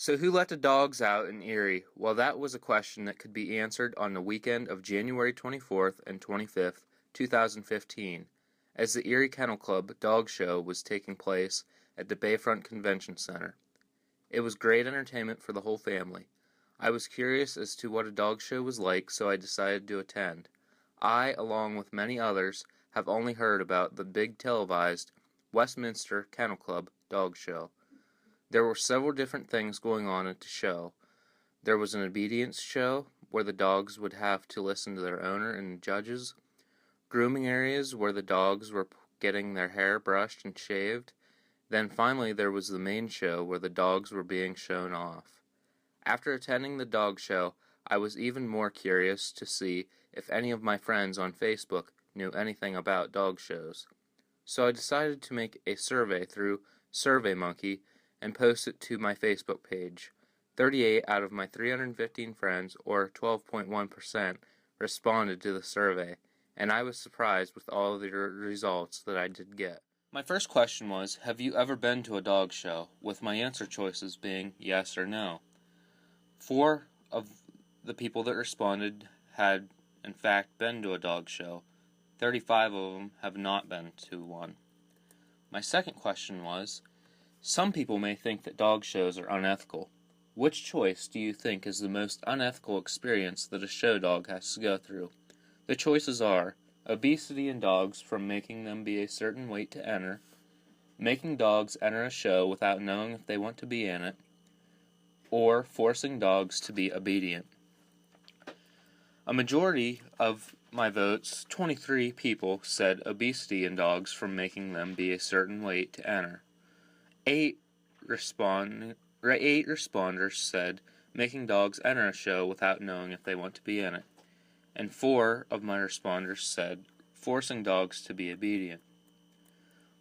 So who let the dogs out in Erie? Well, that was a question that could be answered on the weekend of January 24th and 25th, 2015, as the Erie Kennel Club Dog Show was taking place at the Bayfront Convention Center. It was great entertainment for the whole family. I was curious as to what a dog show was like, so I decided to attend. I, along with many others, have only heard about the big televised Westminster Kennel Club Dog Show. There were several different things going on at the show. There was an obedience show, where the dogs would have to listen to their owner and judges, grooming areas where the dogs were getting their hair brushed and shaved. Then finally there was the main show where the dogs were being shown off. After attending the dog show, I was even more curious to see if any of my friends on Facebook knew anything about dog shows. So I decided to make a survey through SurveyMonkey and post it to my Facebook page. 38 out of my 315 friends, or 12.1%, responded to the survey, and I was surprised with all of the results that I did get. My first question was, have you ever been to a dog show? With my answer choices being yes or no. 4 of the people that responded had, in fact, been to a dog show. 35 of them have not been to one. My second question was, some people may think that dog shows are unethical. Which choice do you think is the most unethical experience that a show dog has to go through? The choices are obesity in dogs from making them be a certain weight to enter, making dogs enter a show without knowing if they want to be in it, or forcing dogs to be obedient. A majority of my votes, 23 people, said obesity in dogs from making them be a certain weight to enter. 8 responders said making dogs enter a show without knowing if they want to be in it. And 4 of my responders said forcing dogs to be obedient.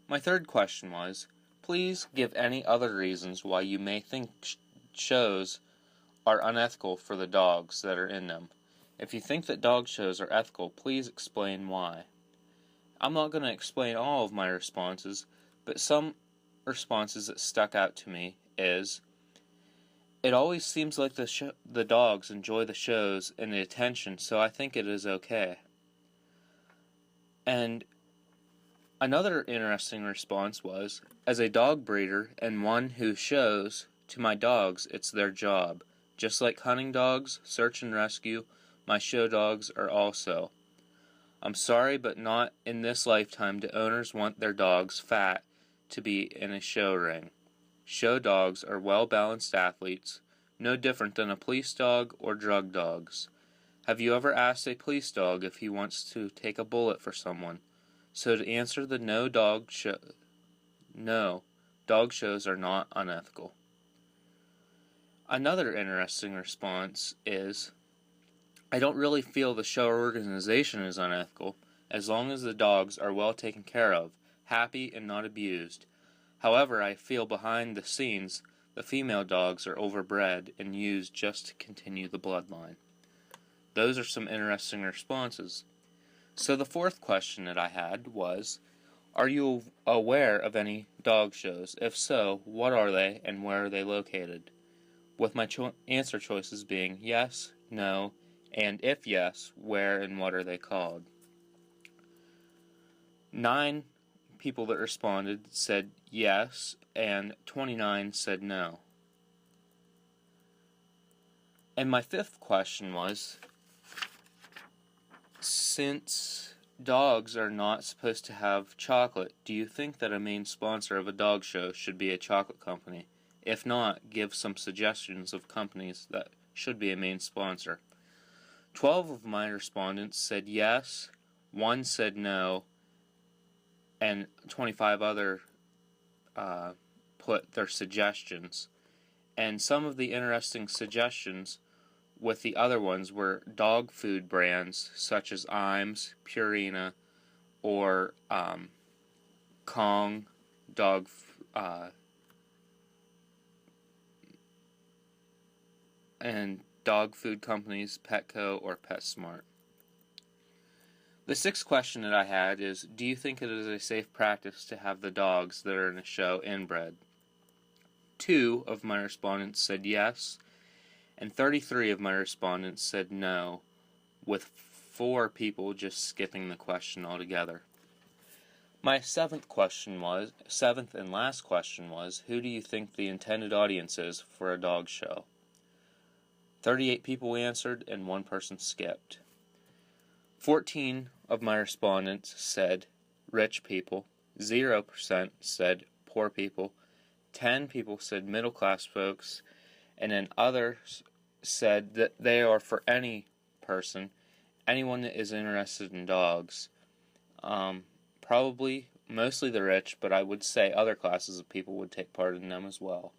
My third question was, please give any other reasons why you may think shows are unethical for the dogs that are in them. If you think that dog shows are ethical, please explain why. I'm not going to explain all of my responses, but some responses that stuck out to me is, it always seems like the dogs enjoy the shows and the attention, so I think it is okay. And another interesting response was, as a dog breeder and one who shows, to my dogs it's their job. Just like hunting dogs, search and rescue, my show dogs are also. I'm sorry, but not in this lifetime do owners want their dogs fat to be in a show ring. Show dogs are well-balanced athletes, no different than a police dog or drug dogs. Have you ever asked a police dog if he wants to take a bullet for someone? So to answer the no, dog shows are not unethical. Another interesting response is, I don't really feel the show organization is unethical, as long as the dogs are well taken care of, happy and not abused. However, I feel behind the scenes, the female dogs are overbred and used just to continue the bloodline. Those are some interesting responses. So the fourth question that I had was, are you aware of any dog shows? If so, what are they and where are they located? With my answer choices being yes, no, and if yes, where and what are they called? 9 people that responded said yes, and 29 said no. And my fifth question was, since dogs are not supposed to have chocolate, do you think that a main sponsor of a dog show should be a chocolate company? If not, give some suggestions of companies that should be a main sponsor. 12 of my respondents said yes, 1 said no, and 25 other put their suggestions. And some of the interesting suggestions with the other ones were dog food brands such as Iams, Purina, or Kong, and dog food companies, Petco or PetSmart. The sixth question that I had is, do you think it is a safe practice to have the dogs that are in a show inbred? 2 of my respondents said yes, and 33 of my respondents said no, with 4 people just skipping the question altogether. My seventh and last question was, who do you think the intended audience is for a dog show? 38 people answered and 1 person skipped. 14 of my respondents said rich people, 0% said poor people, 10 people said middle-class folks, and then others said that they are for any person, anyone that is interested in dogs. Probably mostly the rich, but I would say other classes of people would take part in them as well.